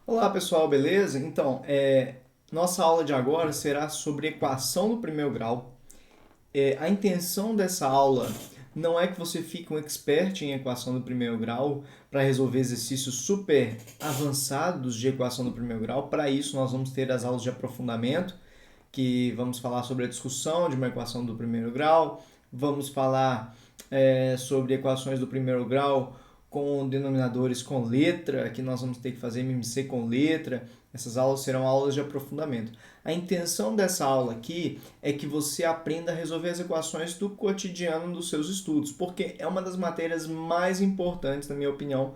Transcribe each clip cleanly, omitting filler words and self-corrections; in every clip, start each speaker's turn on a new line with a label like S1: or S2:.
S1: Olá pessoal, beleza? Então, nossa aula de agora será sobre equação do primeiro grau. A intenção dessa aula não é que você fique um expert em equação do primeiro grau para resolver exercícios super avançados de equação do primeiro grau. Para isso, nós vamos ter as aulas de aprofundamento, que vamos falar sobre a discussão de uma equação do primeiro grau, vamos falar sobre equações do primeiro grau com denominadores com letra, que nós vamos ter que fazer MMC com letra. Essas aulas serão aulas de aprofundamento. A intenção dessa aula aqui é que você aprenda a resolver as equações do cotidiano dos seus estudos, porque é uma das matérias mais importantes, na minha opinião,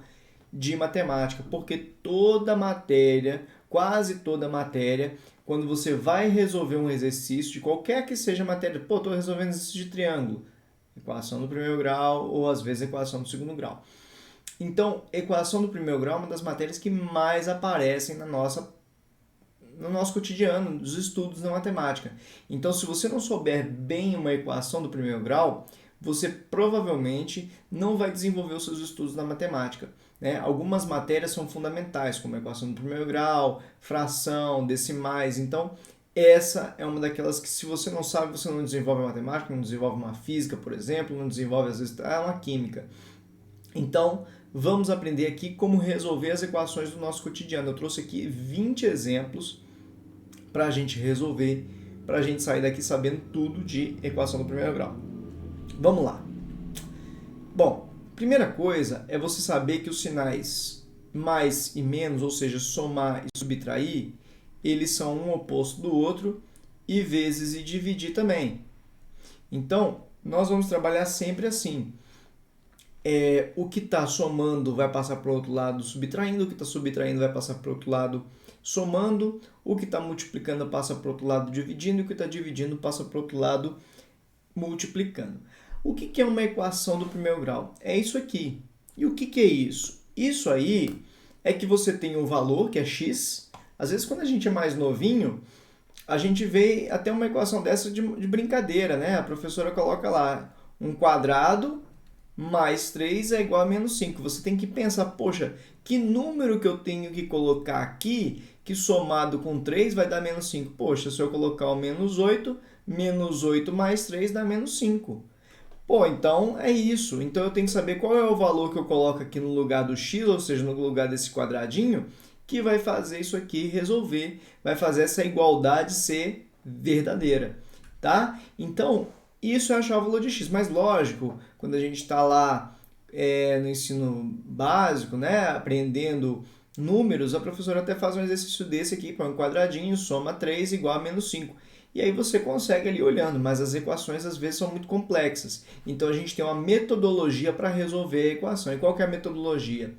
S1: de matemática, porque toda matéria, quase toda matéria, quando você vai resolver um exercício, de qualquer que seja a matéria, estou resolvendo exercício de triângulo, equação do primeiro grau ou às vezes equação do segundo grau. Então, equação do primeiro grau é uma das matérias que mais aparecem no nosso cotidiano, dos estudos da matemática. Então, se você não souber bem uma equação do primeiro grau, você provavelmente não vai desenvolver os seus estudos na matemática. Né? Algumas matérias são fundamentais, como a equação do primeiro grau, fração, decimais. Então, essa é uma daquelas que, se você não sabe, você não desenvolve a matemática, não desenvolve uma física, por exemplo, não desenvolve, às vezes, uma química. Então, vamos aprender aqui como resolver as equações do nosso cotidiano. Eu trouxe aqui 20 exemplos para a gente resolver, para a gente sair daqui sabendo tudo de equação do primeiro grau. Vamos lá. Bom, primeira coisa é você saber que os sinais mais e menos, ou seja, somar e subtrair, eles são um oposto do outro, e vezes e dividir também. Então, nós vamos trabalhar sempre assim. O que está somando vai passar para o outro lado subtraindo, o que está subtraindo vai passar para o outro lado somando, o que está multiplicando passa para o outro lado dividindo, e o que está dividindo passa para o outro lado multiplicando. O que é uma equação do primeiro grau? É isso aqui. E o que é isso? Isso aí é que você tem um valor, que é x. Às vezes, quando a gente é mais novinho, a gente vê até uma equação dessa de brincadeira, né? A professora coloca lá um quadrado mais 3 é igual a menos 5. Você tem que pensar, poxa, que número que eu tenho que colocar aqui que somado com 3 vai dar menos 5? Poxa, se eu colocar o menos 8 mais 3 dá menos 5. Pô, então é isso. Então eu tenho que saber qual é o valor que eu coloco aqui no lugar do x, ou seja, no lugar desse quadradinho, que vai fazer isso aqui resolver, vai fazer essa igualdade ser verdadeira, tá? Então, isso é achar o valor de x. Mas lógico, quando a gente está lá no ensino básico, né, aprendendo números, a professora até faz um exercício desse aqui, põe um quadradinho, soma 3 igual a menos 5. E aí você consegue ali olhando, mas as equações às vezes são muito complexas. Então a gente tem uma metodologia para resolver a equação. E qual que é a metodologia?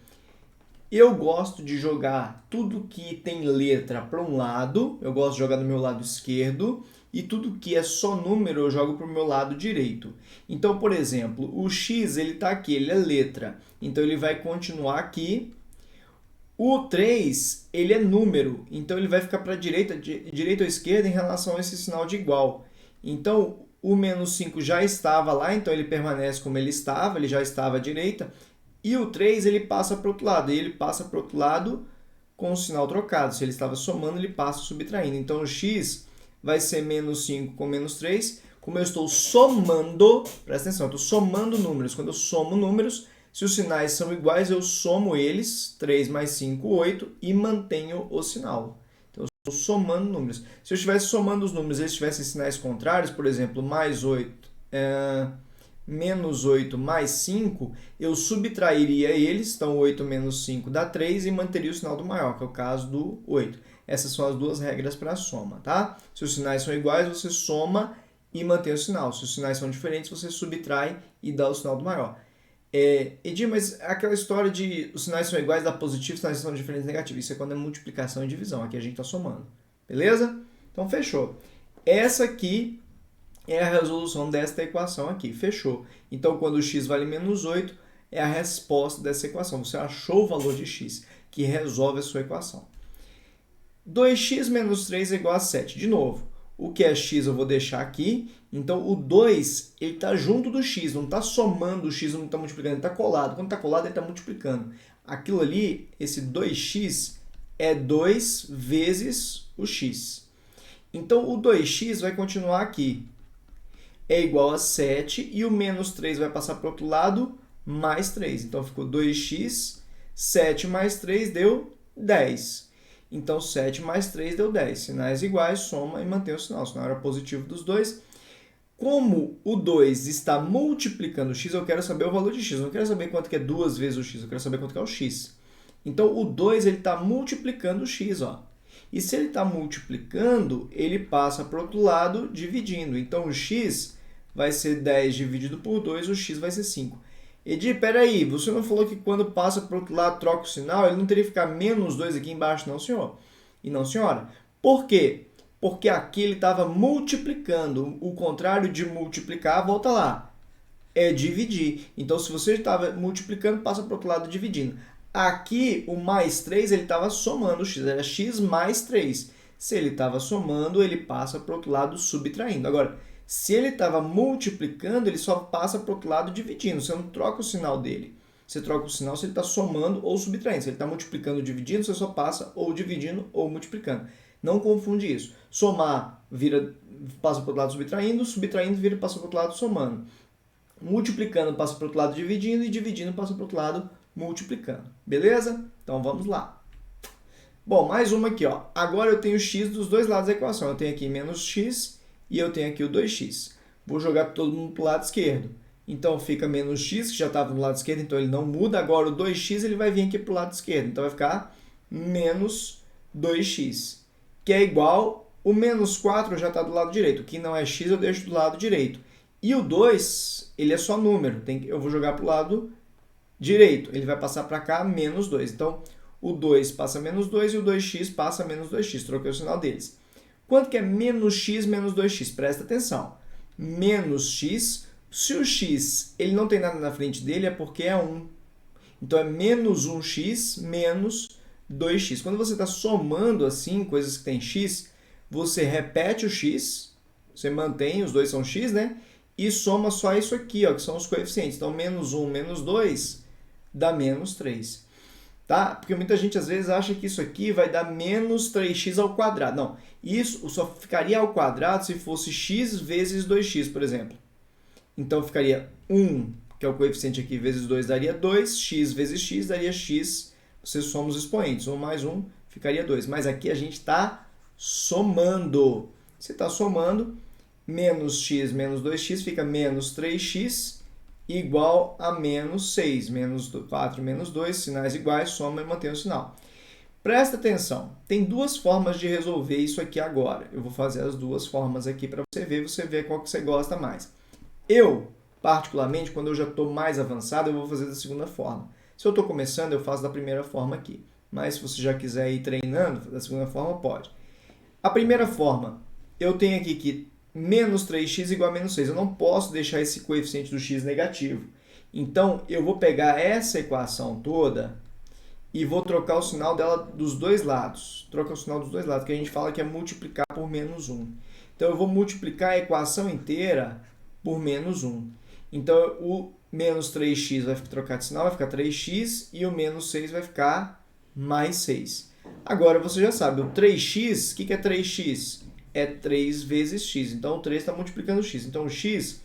S1: Eu gosto de jogar tudo que tem letra para um lado, eu gosto de jogar do meu lado esquerdo, e tudo que é só número eu jogo para o meu lado direito. Então, por exemplo, o x ele está aqui, ele é letra, então ele vai continuar aqui. O 3 ele é número, então ele vai ficar para a direita ou esquerda em relação a esse sinal de igual. Então, o menos 5 já estava lá, então ele permanece como ele estava, ele já estava à direita. E o 3 ele passa para o outro lado, e ele passa para o outro lado com o sinal trocado. Se ele estava somando, ele passa subtraindo. Então, o x vai ser menos 5 com menos 3. Como eu estou somando, presta atenção, eu estou somando números. Quando eu somo números, se os sinais são iguais, eu somo eles, 3 mais 5, 8, e mantenho o sinal. Então, eu estou somando números. Se eu estivesse somando os números e eles tivessem sinais contrários, por exemplo, mais 8, menos 8 mais 5, eu subtrairia eles, então 8 menos 5 dá 3, e manteria o sinal do maior, que é o caso do 8. Essas são as duas regras para a soma, tá? Se os sinais são iguais, você soma e mantém o sinal. Se os sinais são diferentes, você subtrai e dá o sinal do maior. Edir, mas aquela história de os sinais são iguais, dá positivo, os sinais são diferentes, negativo. Isso é quando é multiplicação e divisão. Aqui a gente está somando. Beleza? Então, fechou. Essa aqui é a resolução desta equação aqui. Fechou. Então, quando o x vale menos 8, é a resposta dessa equação. Você achou o valor de x, que resolve a sua equação. 2x menos 3 é igual a 7. De novo, o que é x eu vou deixar aqui. Então, o 2 está junto do x, não está somando o x, não está multiplicando, ele está colado. Quando está colado, ele está multiplicando. Aquilo ali, esse 2x, é 2 vezes o x. Então, o 2x vai continuar aqui. É igual a 7 e o menos 3 vai passar para o outro lado, mais 3. Então, ficou 2x, 7 mais 3 deu 10. Então, 7 mais 3 deu 10. Sinais iguais, soma e mantém o sinal. O sinal era positivo dos dois. Como o 2 está multiplicando o x, eu quero saber o valor de x. Eu não quero saber quanto que é 2 vezes o x, eu quero saber quanto que é o x. Então, o 2 está multiplicando o x. Ó. E se ele está multiplicando, ele passa para o outro lado dividindo. Então, o x vai ser 10 dividido por 2, o x vai ser 5. Edir, peraí, você não falou que quando passa para o outro lado troca o sinal, ele não teria que ficar menos 2 aqui embaixo, não, senhor? E não, senhora. Por quê? Porque aqui ele estava multiplicando. O contrário de multiplicar, volta lá, é dividir. Então, se você estava multiplicando, passa para o outro lado dividindo. Aqui, o mais 3, ele estava somando o x, era x mais 3. Se ele estava somando, ele passa para o outro lado subtraindo. Agora, se ele estava multiplicando, ele só passa para o outro lado dividindo. Você não troca o sinal dele. Você troca o sinal se ele está somando ou subtraindo. Se ele está multiplicando ou dividindo, você só passa ou dividindo ou multiplicando. Não confunde isso. Somar passa para o outro lado subtraindo, subtraindo passa para o outro lado somando. Multiplicando passa para o outro lado dividindo e dividindo passa para o outro lado multiplicando. Beleza? Então vamos lá. Bom, mais uma aqui. Ó. Agora eu tenho x dos dois lados da equação. Eu tenho aqui menos x e eu tenho aqui o 2x. Vou jogar todo mundo para o lado esquerdo. Então fica menos x, que já estava no lado esquerdo, então ele não muda. Agora o 2x ele vai vir aqui para o lado esquerdo. Então vai ficar menos 2x. Que é igual, o menos 4 já está do lado direito. O que não é x eu deixo do lado direito. E o 2, ele é só número. Eu vou jogar para o lado direito. Ele vai passar para cá, menos 2. Então, o 2 passa menos 2 e o 2x passa menos 2x. Troquei o sinal deles. Quanto que é menos x menos 2x? Presta atenção. Menos x, se o x ele não tem nada na frente dele, é porque é 1. Então, é menos 1x menos 2x. Quando você está somando assim, coisas que tem x, você repete o x, você mantém, os dois são x, né? E soma só isso aqui, ó, que são os coeficientes. Então, menos 1 menos 2 dá menos 3. Tá? Porque muita gente às vezes acha que isso aqui vai dar menos 3x ao quadrado. Não, isso só ficaria ao quadrado se fosse x vezes 2x, por exemplo. Então, ficaria 1, que é o coeficiente aqui, vezes 2 daria 2, x vezes x daria x, você soma os expoentes, 1 mais 1 ficaria 2. Mas aqui a gente está somando. Se está somando, menos x menos 2x fica menos 3x igual a menos 6. Menos 4 menos 2, sinais iguais, soma e mantém o sinal. Presta atenção, tem duas formas de resolver isso aqui agora. Eu vou fazer as duas formas aqui para você ver qual que você gosta mais. Eu, particularmente, quando eu já estou mais avançado, eu vou fazer da segunda forma. Se eu estou começando, eu faço da primeira forma aqui. Mas se você já quiser ir treinando, da segunda forma, pode. A primeira forma, eu tenho aqui que menos 3x igual a menos 6. Eu não posso deixar esse coeficiente do x negativo. Então, eu vou pegar essa equação toda e vou trocar o sinal dela dos dois lados. Troca o sinal dos dois lados, que a gente fala que é multiplicar por menos 1. Então, eu vou multiplicar a equação inteira por menos 1. Então, o menos 3x vai trocar de sinal, vai ficar 3x, e o menos 6 vai ficar mais 6. Agora, você já sabe, o 3x, o que é 3x? É 3 vezes x. Então, o 3 está multiplicando o x. Então, o x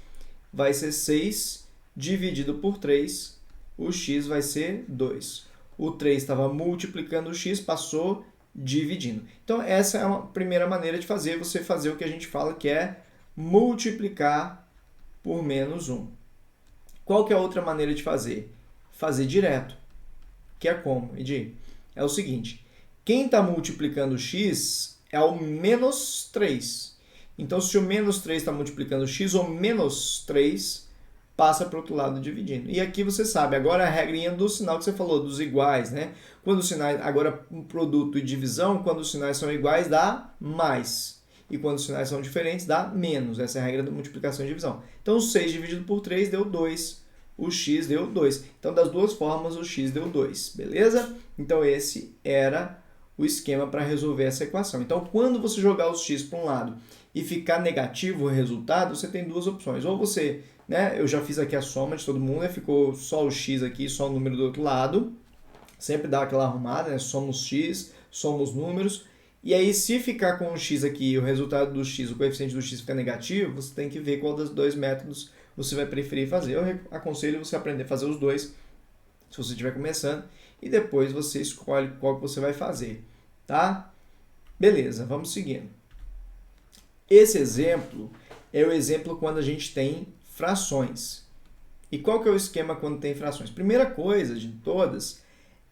S1: vai ser 6 dividido por 3. O x vai ser 2. O 3 estava multiplicando o x, passou dividindo. Então, essa é a primeira maneira de fazer. Você fazer o que a gente fala que é multiplicar por menos 1. Qual que é a outra maneira de fazer? Fazer direto. Que é como, Edir? É o seguinte. Quem está multiplicando x é o menos 3. Então, se o menos 3 está multiplicando x, o menos 3 passa para o outro lado dividindo. E aqui você sabe, agora a regrinha do sinal que você falou, dos iguais, né? Quando os sinais, agora um produto e divisão, quando os sinais são iguais, dá mais. E quando os sinais são diferentes, dá menos. Essa é a regra da multiplicação e divisão. Então, 6 dividido por 3 deu 2. O x deu 2. Então, das duas formas, o x deu 2. Beleza? Então, esse era o esquema para resolver essa equação. Então, quando você jogar os x para um lado e ficar negativo o resultado, você tem duas opções. Ou você, né, eu já fiz aqui a soma de todo mundo, ficou só o x aqui, só o número do outro lado. Sempre dá aquela arrumada, né? Soma os x, soma os números. E aí, se ficar com o x aqui, o resultado do x, o coeficiente do x fica negativo, você tem que ver qual dos dois métodos você vai preferir fazer. Eu aconselho você aprender a fazer os dois, se você estiver começando, e depois você escolhe qual que você vai fazer, tá? Beleza, vamos seguindo. Esse exemplo é o exemplo quando a gente tem frações. E qual que é o esquema quando tem frações? Primeira coisa de todas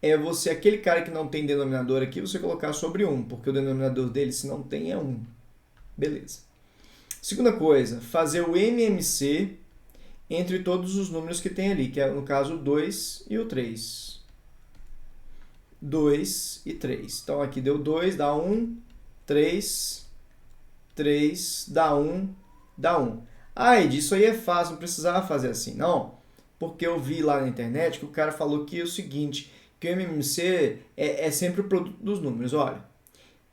S1: é você, aquele cara que não tem denominador aqui, você colocar sobre 1, porque o denominador dele, se não tem, é 1. Beleza. Segunda coisa, fazer o MMC entre todos os números que tem ali, que é, no caso, o 2 e o 3. 2 e 3. Então, aqui deu 2, dá 1, 3, 3, dá 1, dá 1. Ai, disso aí é fácil, não precisava fazer assim. Não, porque eu vi lá na internet que o cara falou que é o seguinte, que o MMC é sempre o produto dos números. Olha,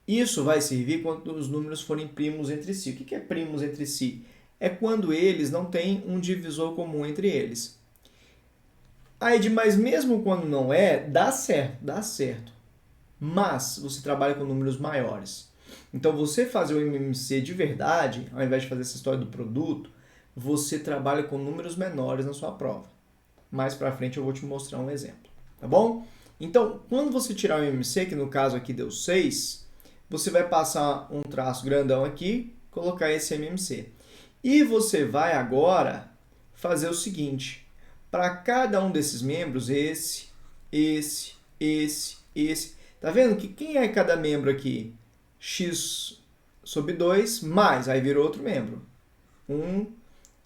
S1: isso vai servir quando os números forem primos entre si. O que é primos entre si? É quando eles não têm um divisor comum entre eles. Aí, mas mesmo quando não é, dá certo, dá certo. Mas você trabalha com números maiores. Então, você fazer o MMC de verdade, ao invés de fazer essa história do produto, você trabalha com números menores na sua prova. Mais pra frente eu vou te mostrar um exemplo, tá bom? Então, quando você tirar o MMC, que no caso aqui deu 6, você vai passar um traço grandão aqui, colocar esse MMC. E você vai agora fazer o seguinte, para cada um desses membros, esse, tá vendo que quem é cada membro aqui? X sobre 2 mais, aí virou outro membro. 1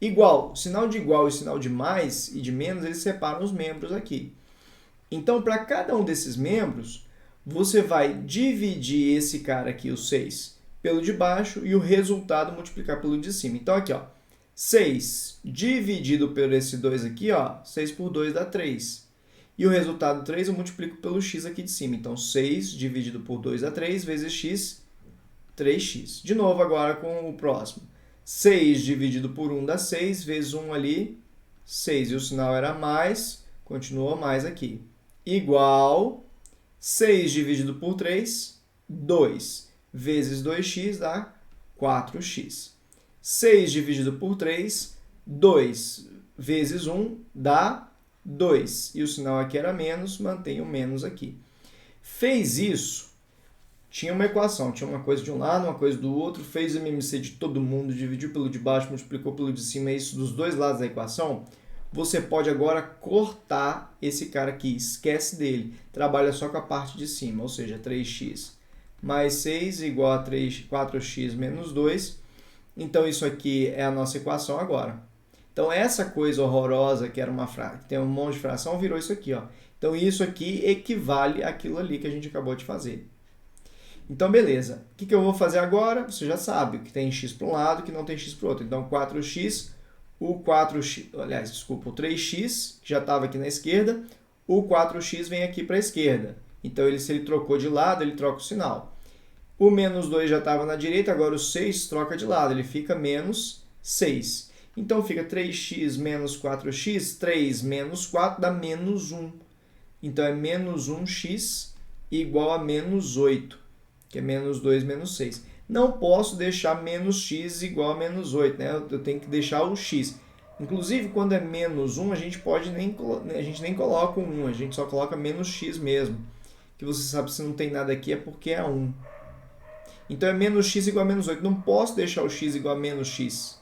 S1: igual. O sinal de igual e o sinal de mais e de menos, eles separam os membros aqui. Então, para cada um desses membros, você vai dividir esse cara aqui, o 6, pelo de baixo e o resultado multiplicar pelo de cima. Então, aqui, ó, 6 dividido por esse 2 aqui, ó, 6 por 2 dá 3. E o resultado 3 eu multiplico pelo x aqui de cima. Então, 6 dividido por 2 dá 3, vezes x, 3x. De novo agora com o próximo. 6 dividido por 1 dá 6, vezes 1 ali, 6. E o sinal era mais, continua mais aqui. Igual 6 dividido por 3, 2. Vezes 2x dá 4x. 6 dividido por 3, 2 vezes 1 dá 2. E o sinal aqui era menos, mantém o menos aqui. Fez isso, tinha uma equação, tinha uma coisa de um lado, uma coisa do outro, fez o MMC de todo mundo, dividiu pelo de baixo, multiplicou pelo de cima, isso dos dois lados da equação. Você pode agora cortar esse cara aqui, esquece dele, trabalha só com a parte de cima, ou seja, 3x mais 6 igual a 4x menos 2. Então, isso aqui é a nossa equação agora. Então, essa coisa horrorosa que era que tem um monte de fração, virou isso aqui, ó. Então, isso aqui equivale àquilo ali que a gente acabou de fazer. Então, beleza. O que eu vou fazer agora? Você já sabe que tem x para um lado e que não tem x para o outro. Então, 4x, o 3x, que já estava aqui na esquerda, o 4x vem aqui para a esquerda. Então, se ele trocou de lado, ele troca o sinal. O menos 2 já estava na direita, agora o 6 troca de lado, ele fica menos 6. Então, fica 3x menos 4x, 3 menos 4 dá menos 1. Então, é menos 1x igual a menos 8, que é menos 2 menos 6. Não posso deixar menos x igual a menos 8, né? Eu tenho que deixar o x. Inclusive, quando é menos 1, a gente nem coloca o 1, a gente só coloca menos x mesmo. Que você sabe se não tem nada aqui é porque é 1. Então, é menos x igual a menos 8. Não posso deixar o x igual a menos x.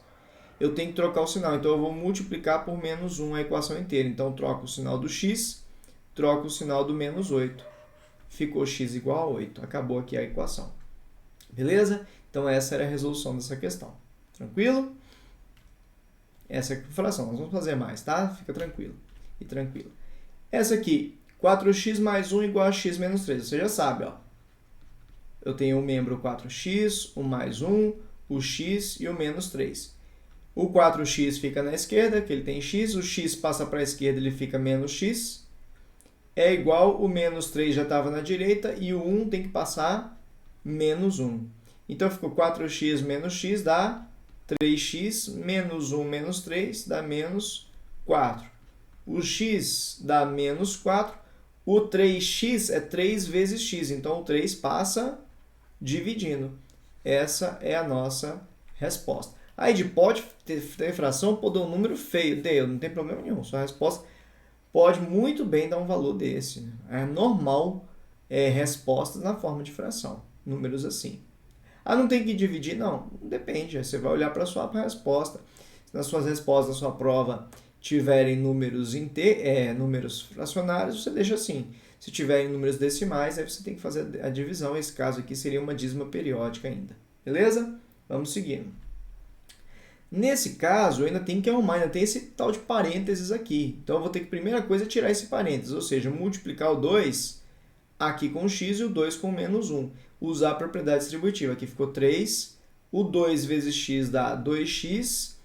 S1: Eu tenho que trocar o sinal. Então, eu vou multiplicar por menos 1 a equação inteira. Então, troco o sinal do x, troco o sinal do menos 8. Ficou x igual a 8. Acabou aqui a equação. Beleza? Então, essa era a resolução dessa questão. Tranquilo? Essa é a fração. Nós vamos fazer mais, tá? Fica tranquilo. E tranquilo. Essa aqui, 4x mais 1 igual a x menos 3. Você já sabe, ó. Eu tenho o membro 4x, o mais 1, o x e o menos 3. O 4x fica na esquerda, que ele tem x. O x passa para a esquerda, ele fica menos x. É igual, o menos 3 já estava na direita e o 1 tem que passar menos 1. Então, ficou 4x menos x dá 3x, menos 1 menos 3 dá menos 4. O x dá menos 4, O 3x é 3 vezes x, então o 3 passa dividindo. Essa é a nossa resposta. Aí de pode ter fração, pode dar um número feio, deu, não tem problema nenhum. Sua resposta pode muito bem dar um valor desse. É normal respostas na forma de fração, números assim. Ah, não tem que dividir? Não, depende. Você vai olhar para a sua resposta. Se nas suas respostas da sua prova tiverem números números fracionários, você deixa assim. Se tiverem números decimais, aí você tem que fazer a divisão. Esse caso aqui seria uma dízima periódica ainda. Beleza? Vamos seguindo. Nesse caso, eu ainda tenho que arrumar, ainda tem esse tal de parênteses aqui. Então, eu vou ter que, primeira coisa, tirar esse parênteses, ou seja, multiplicar o 2 aqui com o x e o 2 com menos 1. Usar a propriedade distributiva. Aqui ficou 3, o 2 vezes x dá 2x,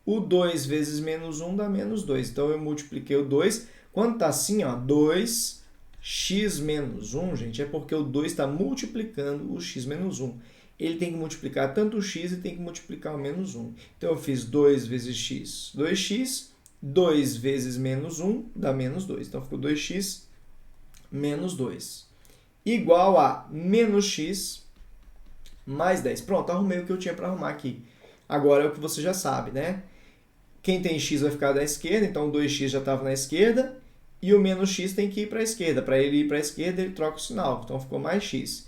S1: o 2 vezes menos 1 dá menos 2. Então, eu multipliquei o 2. Quando está assim, ó, 2x menos 1, gente, é porque o 2 está multiplicando o x menos 1. Ele tem que multiplicar tanto o x e tem que multiplicar o menos 1. Então, eu fiz 2 vezes x, 2x, 2 vezes menos 1 dá menos 2. Então, ficou 2x menos 2. Igual a menos x mais 10. Pronto, arrumei o que eu tinha para arrumar aqui. Agora é o que você já sabe, né? Quem tem x vai ficar da esquerda, então o 2x já estava na esquerda, e o menos x tem que ir para a esquerda. Para ele ir para a esquerda, ele troca o sinal, então ficou mais x.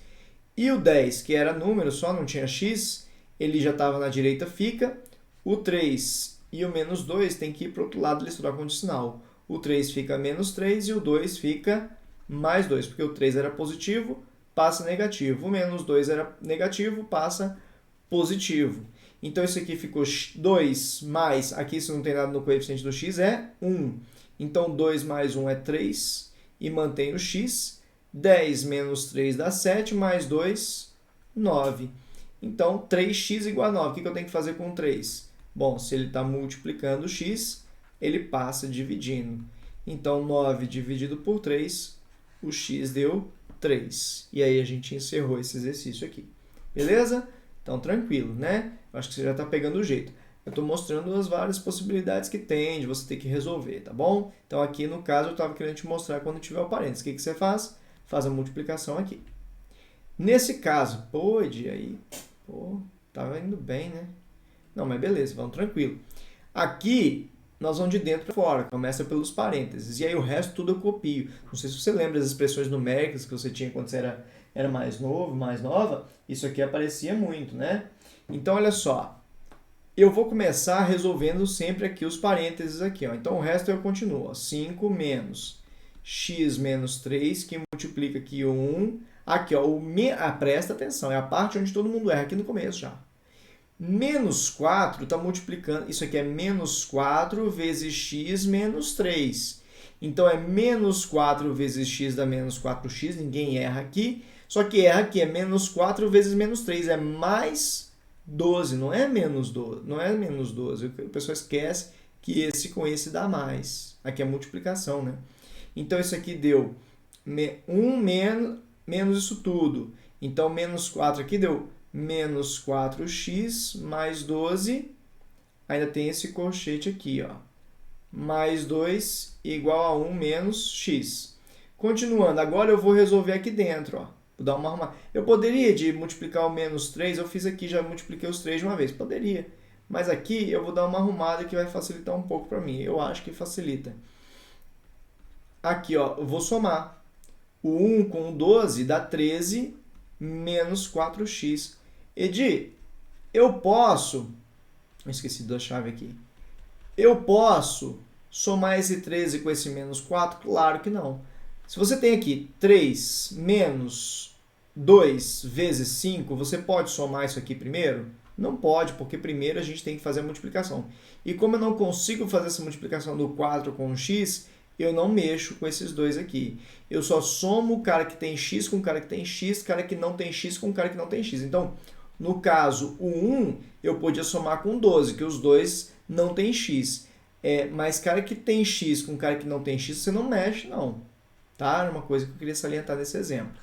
S1: E o 10, que era número, só não tinha x, ele já estava na direita, fica. O 3 e o menos 2 tem que ir para o outro lado, eles trocam de sinal. O 3 fica menos 3 e o 2 fica mais 2, porque o 3 era positivo, passa negativo. O menos 2 era negativo, passa positivo. Então, isso aqui ficou 2 mais, aqui se não tem nada no coeficiente do x, é 1. Então, 2 mais 1 é 3 e mantém o x. 10 menos 3 dá 7, mais 2, 9. Então, 3x igual a 9. O que eu tenho que fazer com 3? Bom, se ele está multiplicando o x, ele passa dividindo. Então, 9 dividido por 3, o x deu 3. E aí, a gente encerrou esse exercício aqui. Beleza? Então, tranquilo, né? Acho que você já está pegando o jeito. Eu estou mostrando as várias possibilidades que tem de você ter que resolver, tá bom? Então, aqui no caso, eu estava querendo te mostrar quando tiver o parênteses. O que você faz? Faz a multiplicação aqui. Nesse caso, tava indo bem, né? Não, mas beleza, vamos tranquilo. Aqui, nós vamos de dentro para fora, começa pelos parênteses. E aí, o resto tudo eu copio. Não sei se você lembra das expressões numéricas que você tinha quando você era mais novo, mais nova. Isso aqui aparecia muito, né? Então, olha só. Eu vou começar resolvendo sempre aqui os parênteses aqui, ó. Então, o resto eu continuo. 5 menos x menos 3, que multiplica aqui o 1. Aqui, ó, presta atenção, é a parte onde todo mundo erra aqui no começo já. Menos 4 está multiplicando, isso aqui é menos 4 vezes x menos 3. Então, é menos 4 vezes x dá menos 4x, ninguém erra aqui. Só que erra aqui, é menos 4 vezes menos 3, é mais 12, não é menos 12. Não é menos 12, o pessoal esquece que esse com esse dá mais. Aqui é multiplicação, né? Então, isso aqui deu 1 menos isso tudo. Então, menos 4 aqui deu menos 4x mais 12. Ainda tem esse colchete aqui, ó. Mais 2 igual a 1 menos x. Continuando, agora eu vou resolver aqui dentro, ó. Vou dar uma arrumada. Eu poderia de multiplicar o menos 3, eu fiz aqui, já multipliquei os 3 de uma vez. Poderia. Mas aqui eu vou dar uma arrumada que vai facilitar um pouco para mim. Eu acho que facilita. Aqui, ó, eu vou somar. O 1 com o 12 dá 13 menos 4x. Edi, eu posso... Eu esqueci da chave aqui. Eu posso somar esse 13 com esse menos 4? Claro que não. Se você tem aqui 3 menos 2 vezes 5, você pode somar isso aqui primeiro? Não pode, porque primeiro a gente tem que fazer a multiplicação. E como eu não consigo fazer essa multiplicação do 4 com o x, eu não mexo com esses dois aqui. Eu só somo o cara que tem x com o cara que tem x, cara que não tem x com o cara que não tem x. Então, no caso, o 1 eu podia somar com 12, que os dois não têm x. Mas cara que tem x com cara que não tem x, você não mexe, não. Tá? Era uma coisa que eu queria salientar nesse exemplo.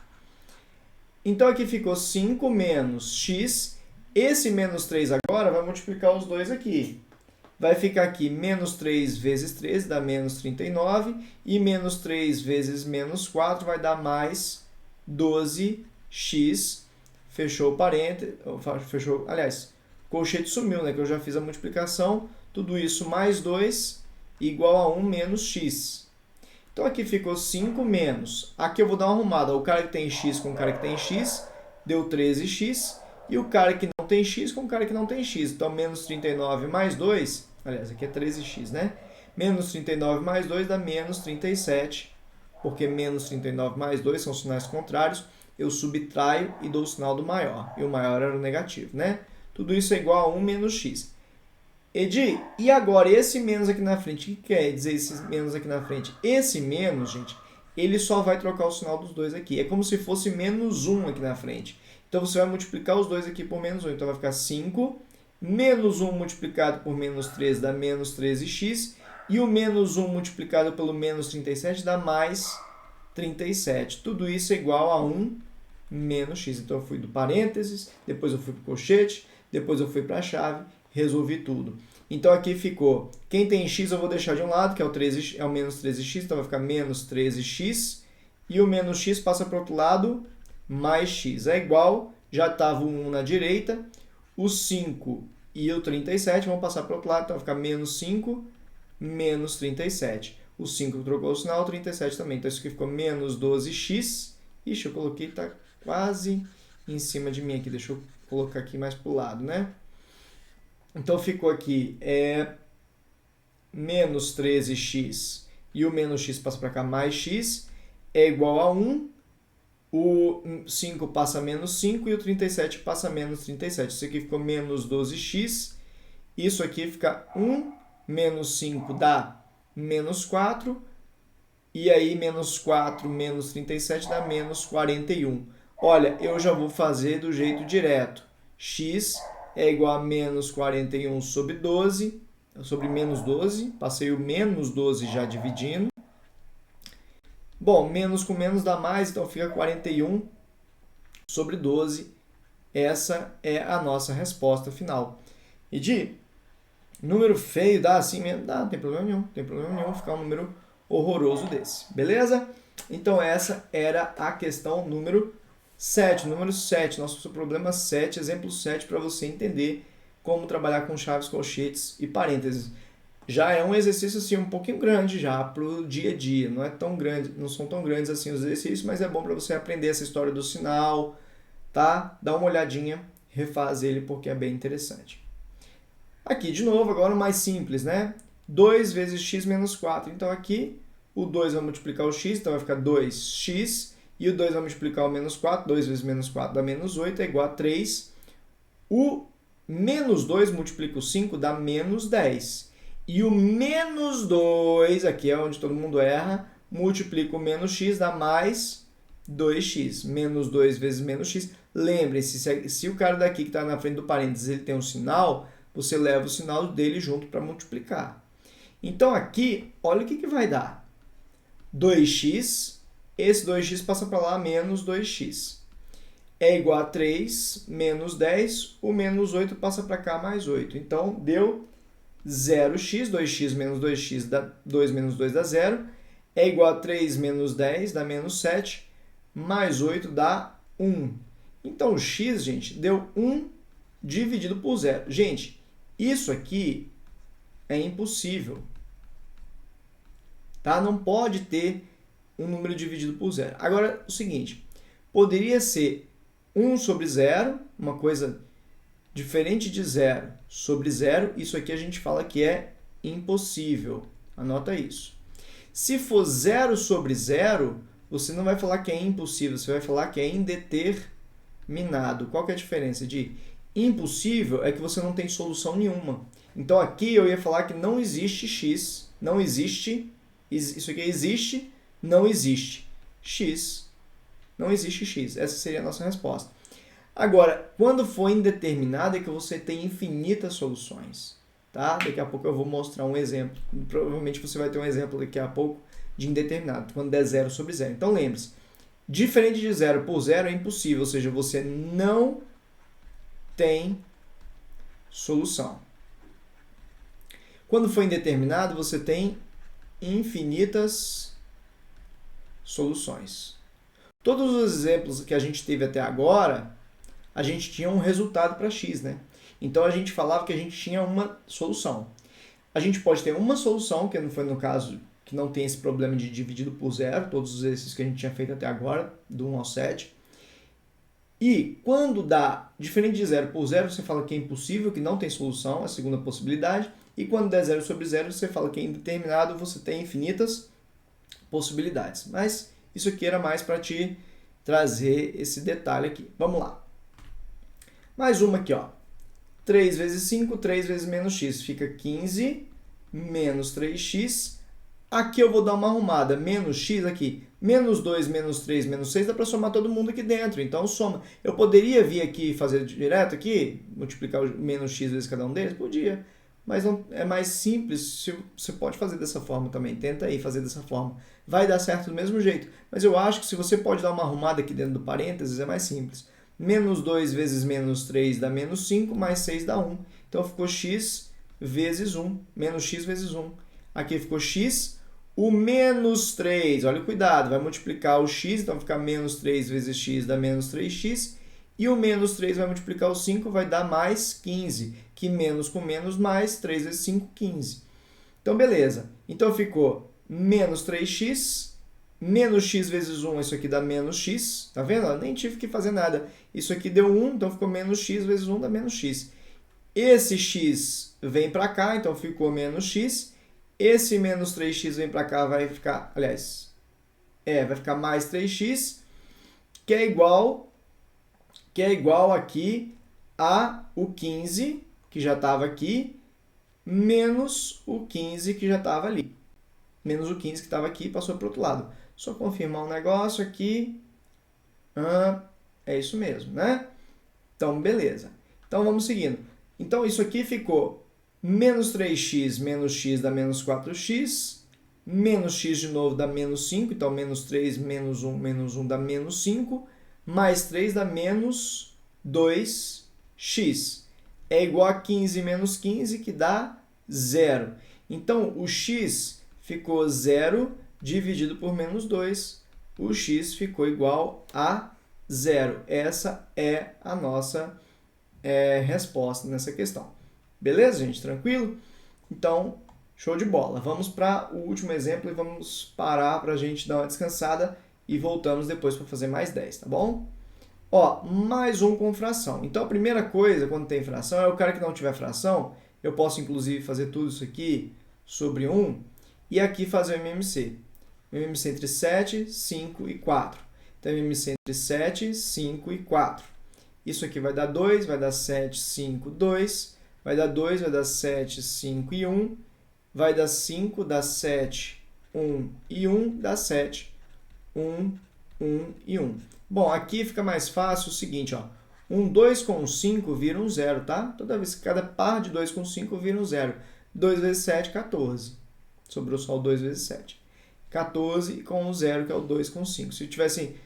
S1: Então, aqui ficou 5 menos x. Esse menos 3 agora vai multiplicar os dois aqui. vai ficar aqui menos 3 vezes 13 dá menos 39, e menos 3 vezes menos 4 vai dar mais 12x, fechou parênteses, fechou, aliás, colchete sumiu, né, que eu já fiz a multiplicação, tudo isso mais 2 igual a 1 menos x. Então aqui ficou 5 menos, aqui eu vou dar uma arrumada, o cara que tem x com o cara que tem x, deu 13x, e o cara que não tem x com o cara que não tem x. Então, menos 39 mais 2, aliás, aqui é 13x, né? Menos 39 mais 2 dá menos 37, porque menos 39 mais 2 são sinais contrários, eu subtraio e dou o sinal do maior, e o maior era o negativo, né? Tudo isso é igual a 1 menos x. Edi, e agora esse menos aqui na frente, o que quer dizer esse menos aqui na frente? Esse menos, gente, ele só vai trocar o sinal dos dois aqui. É como se fosse menos 1 aqui na frente. Então, você vai multiplicar os dois aqui por menos 1. Então, vai ficar 5. Menos 1 multiplicado por menos 3 dá menos 13x. E o menos 1 multiplicado pelo menos 37 dá mais 37. Tudo isso é igual a 1 menos x. Então, eu fui do parênteses, depois eu fui para o colchete, depois eu fui para a chave, resolvi tudo. Então, aqui ficou, quem tem x eu vou deixar de um lado, que é o menos 13x, então vai ficar menos 13x. E o menos x passa para o outro lado, mais x é igual, já estava o 1 na direita, o 5 e o 37 vão passar para o outro lado, então vai ficar menos 5, menos 37. O 5 trocou o sinal, o 37 também. Então isso aqui ficou menos 12x. Ixi, eu coloquei, está quase em cima de mim aqui, deixa eu colocar aqui mais para o lado, né? Então ficou aqui menos 13x e o menos x passa para cá, mais x, é igual a 1. O 5 passa menos 5 e o 37 passa menos 37. Isso aqui ficou menos 12x. Isso aqui fica 1 menos 5 dá menos 4. E aí, menos 4 menos 37 dá menos 41. Olha, eu já vou fazer do jeito direto. X é igual a menos 41 sobre 12. Sobre menos 12. Passei o menos 12 já dividindo. Bom, menos com menos dá mais, então fica 41 sobre 12. Essa é a nossa resposta final. E de número feio dá assim mesmo? Dá, não tem problema nenhum. Não tem problema nenhum ficar um número horroroso desse. Beleza? Então essa era a questão número 7. Número 7, nosso problema 7, exemplo 7, para você entender como trabalhar com chaves, colchetes e parênteses. Já é um exercício assim um pouquinho grande já para o dia a dia, não é tão grande, não são tão grandes assim os exercícios, mas é bom para você aprender essa história do sinal, tá? Dá uma olhadinha, refaz ele porque é bem interessante. Aqui de novo, agora o mais simples, né? 2 vezes x menos 4. Então aqui o 2 vai multiplicar o x, então vai ficar 2x, e o 2 vai multiplicar o menos 4, 2 vezes menos 4 dá menos 8, é igual a 3. O menos 2 multiplica o 5 dá menos 10. E o menos 2, aqui é onde todo mundo erra, multiplica o menos x, dá mais 2x. Menos 2 vezes menos x. Lembre-se, se o cara daqui que está na frente do parênteses ele tem um sinal, você leva o sinal dele junto para multiplicar. Então aqui, olha o que vai dar. 2x, esse 2x passa para lá, menos 2x. É igual a 3 menos 10, o menos 8 passa para cá, mais 8. Então, deu 0x, 2x menos 2x, dá 2 menos 2 dá 0. É igual a 3 menos 10, dá menos 7, mais 8 dá 1. Então, o x, gente, deu 1 dividido por 0. Gente, isso aqui é impossível. Tá? Não pode ter um número dividido por 0. Agora, o seguinte, poderia ser 1 sobre 0, uma coisa diferente de 0 sobre 0, isso aqui a gente fala que é impossível. Anota isso. Se for 0 sobre 0, você não vai falar que é impossível, você vai falar que é indeterminado. Qual que é a diferença de impossível? É que você não tem solução nenhuma. Então aqui eu ia falar que não existe x, não existe, isso aqui existe, não existe x, não existe x. Essa seria a nossa resposta. Agora, quando for indeterminado é que você tem infinitas soluções, tá? Daqui a pouco eu vou mostrar um exemplo. Provavelmente você vai ter um exemplo daqui a pouco de indeterminado, quando der 0 sobre 0. Então lembre-se, diferente de 0 por 0 é impossível, ou seja, você não tem solução. Quando for indeterminado, você tem infinitas soluções. Todos os exemplos que a gente teve até agora, a gente tinha um resultado para x, né? Então a gente falava que a gente tinha uma solução. A gente pode ter uma solução, que não foi no caso que não tem esse problema de dividido por zero, todos os exercícios que a gente tinha feito até agora, do 1 ao 7. E quando dá diferente de 0 por 0, você fala que é impossível, que não tem solução, a segunda possibilidade. E quando der 0 sobre 0, você fala que é indeterminado, você tem infinitas possibilidades. Mas isso aqui era mais para te trazer esse detalhe aqui. Vamos lá. Mais uma aqui, ó. 3 vezes 5, 3 vezes menos x. Fica 15 menos 3x. Aqui eu vou dar uma arrumada. Menos x aqui. Menos 2, menos 3, menos 6. Dá para somar todo mundo aqui dentro. Então, soma. Eu poderia vir aqui e fazer direto aqui? Multiplicar o menos x vezes cada um deles? Podia. Mas não, é mais simples. Você pode fazer dessa forma também. Tenta aí fazer dessa forma. Vai dar certo do mesmo jeito. Mas eu acho que se você pode dar uma arrumada aqui dentro do parênteses, é mais simples. Menos 2 vezes menos 3 dá menos 5, mais 6 dá 1. Então ficou x vezes 1, menos x vezes 1. Aqui ficou x, o menos 3, olha o cuidado, vai multiplicar o x, então vai ficar menos 3 vezes x dá menos 3x. E o menos 3 vai multiplicar o 5, vai dar mais 15, que menos com menos mais, 3 vezes 5, 15. Então beleza, então ficou menos 3x, menos x vezes 1, isso aqui dá menos x, tá vendo? Eu nem tive que fazer nada. Isso aqui deu 1, então ficou menos x vezes 1 dá menos x. Esse x vem para cá, então ficou menos x. Esse menos 3x vem para cá, vai ficar, aliás, vai ficar mais 3x, que é igual aqui a o 15, que já estava aqui, menos o 15 que já estava ali. Menos o 15 que estava aqui, passou para o outro lado. Só confirmar um negócio aqui. É isso mesmo, né? Então, beleza. Então, vamos seguindo. Então, isso aqui ficou menos 3x menos x dá menos 4x. Menos x de novo dá menos 5. Então, menos 3 menos 1 dá menos 5. Mais 3 dá menos 2x. É igual a 15 menos 15, que dá 0. Então, o x ficou 0 dividido por menos 2. O x ficou igual a 0. Essa é a nossa resposta nessa questão. Beleza, gente? Tranquilo? Então, show de bola. Vamos para o último exemplo e vamos parar para a gente dar uma descansada e voltamos depois para fazer mais 10, tá bom? Ó, mais um com fração. Então, a primeira coisa quando tem fração é o cara que não tiver fração. Eu posso, inclusive, fazer tudo isso aqui sobre 1 e aqui fazer o MMC. MMC entre 7, 5 e 4. Então, MMC entre 7, 5 e 4. Isso aqui vai dar 2, vai dar 7, 5, 2. Vai dar 2, vai dar 7, 5 e 1. Vai dar 5, dá 7, 1 e 1. Dá 7, 1, 1 e 1. Bom, aqui fica mais fácil o seguinte, ó. 2 com 5 vira um 0, tá? Toda vez que cada par de 2 com 5 vira um 0. 2 vezes 7, 14. Sobrou só o 2 vezes 7. 14 com o 0, que é o 2 com 5. Se tivesse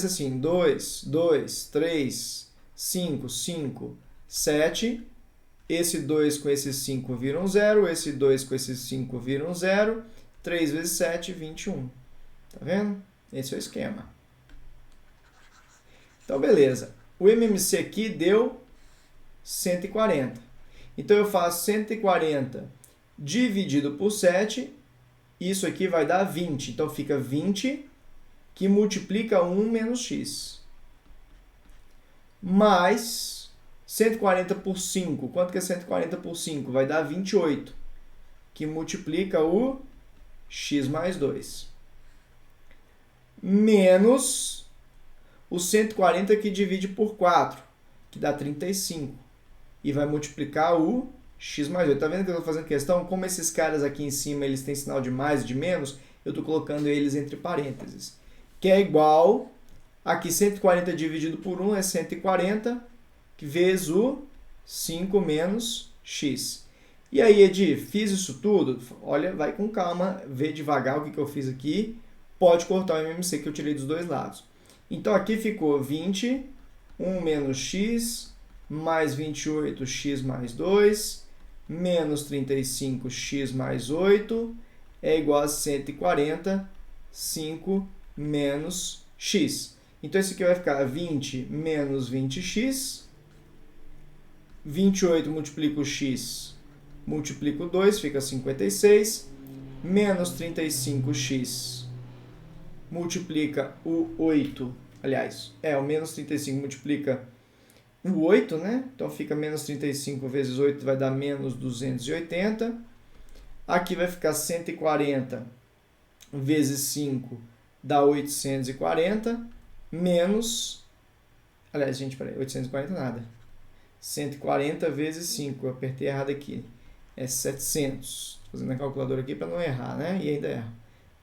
S1: assim, 2, 2, 3, 5, 5, 7, esse 2 com esse 5 vira um 0, esse 2 com esse 5 vira um 0, 3 vezes 7, 21. Tá vendo? Esse é o esquema. Então, beleza. O MMC aqui deu 140. Então, eu faço 140 dividido por 7. Isso aqui vai dar 20. Então, fica 20, que multiplica 1 menos x. Mais 140 por 5. Quanto que é 140 por 5? Vai dar 28, que multiplica o x mais 2. Menos o 140 que divide por 4, que dá 35. E vai multiplicar o x mais 8. Tá vendo que eu estou fazendo questão? Como esses caras aqui em cima eles têm sinal de mais e de menos, eu estou colocando eles entre parênteses. Que é igual, aqui 140 dividido por 1 é 140, vezes o 5 menos x. E aí, Edi, fiz isso tudo? Olha, vai com calma, vê devagar o que eu fiz aqui. Pode cortar o MMC que eu tirei dos dois lados. Então, aqui ficou 20, 1 menos x, mais 28, x mais 2, menos 35x mais 8 é igual a 140, 5 menos x. Então, isso aqui vai ficar 20 menos 20x. 28 multiplica o x, multiplica o 2, fica 56. Menos 35x multiplica o 8. Aliás, o menos 35 multiplica o 8, né? Então, fica menos 35 vezes 8 vai dar menos 280. Aqui vai ficar 140 vezes 5 dá 840. Menos... Aliás, gente, peraí, 840 nada. 140 vezes 5, eu apertei errado aqui. É 700. Estou fazendo a calculadora aqui para não errar, né? E ainda erro.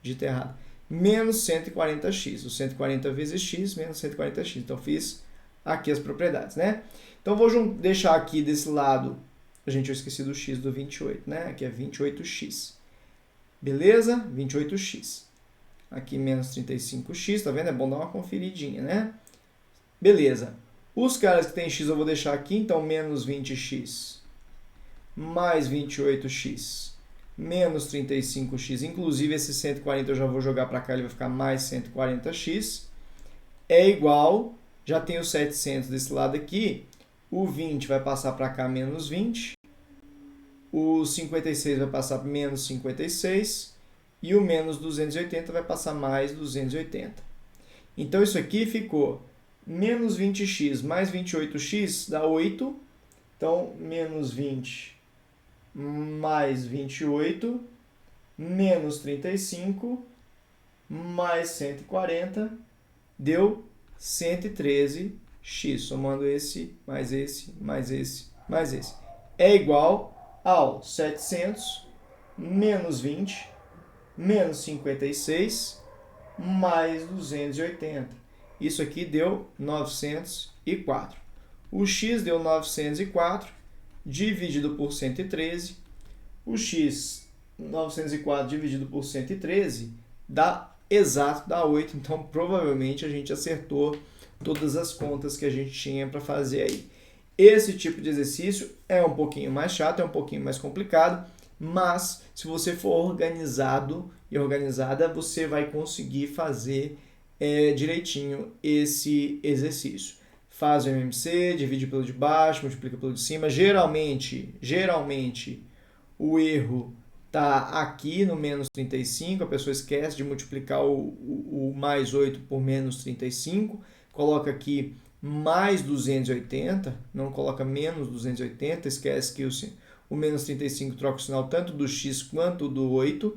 S1: Digita errado. Menos 140x. O 140 vezes x menos 140x. Então, fiz aqui as propriedades, né? Então, vou deixar aqui desse lado... Gente, eu esqueci do x do 28, né? Aqui é 28x. Beleza? 28x. Aqui menos 35x, tá vendo? É bom dar uma conferidinha, né? Beleza. Os caras que tem x eu vou deixar aqui, então menos 20x mais 28x menos 35x. Inclusive, esse 140 eu já vou jogar para cá, ele vai ficar mais 140x. É igual, já tem o 700 desse lado aqui, o 20 vai passar para cá, menos 20. O 56 vai passar para menos 56. E o menos 280 vai passar mais 280. Então, isso aqui ficou menos 20x mais 28x dá 8. Então, menos 20 mais 28 menos 35 mais 140 deu 113x. Somando esse, mais esse, mais esse, mais esse. É igual ao 700 menos 20 menos 56 mais 280. Isso aqui deu 904. O x deu 904 dividido por 113. O x 904 dividido por 113 dá exato, dá 8. Então, provavelmente, a gente acertou todas as contas que a gente tinha para fazer aí. Esse tipo de exercício é um pouquinho mais chato, é um pouquinho mais complicado, mas se você for organizado e organizada, você vai conseguir fazer direitinho esse exercício. Faz o MMC, divide pelo de baixo, multiplica pelo de cima. Geralmente o erro está aqui no menos 35, a pessoa esquece de multiplicar o mais 8 por menos 35, coloca aqui mais 280, não coloca menos 280, esquece que o menos 35 troca o sinal tanto do x quanto do 8.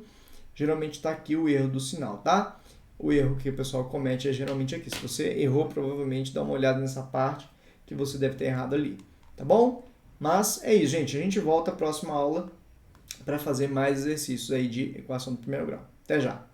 S1: Geralmente está aqui o erro do sinal, tá? O erro que o pessoal comete é geralmente aqui. Se você errou, provavelmente dá uma olhada nessa parte que você deve ter errado ali, tá bom? Mas é isso, gente. A gente volta à próxima aula para fazer mais exercícios aí de equação do primeiro grau. Até já!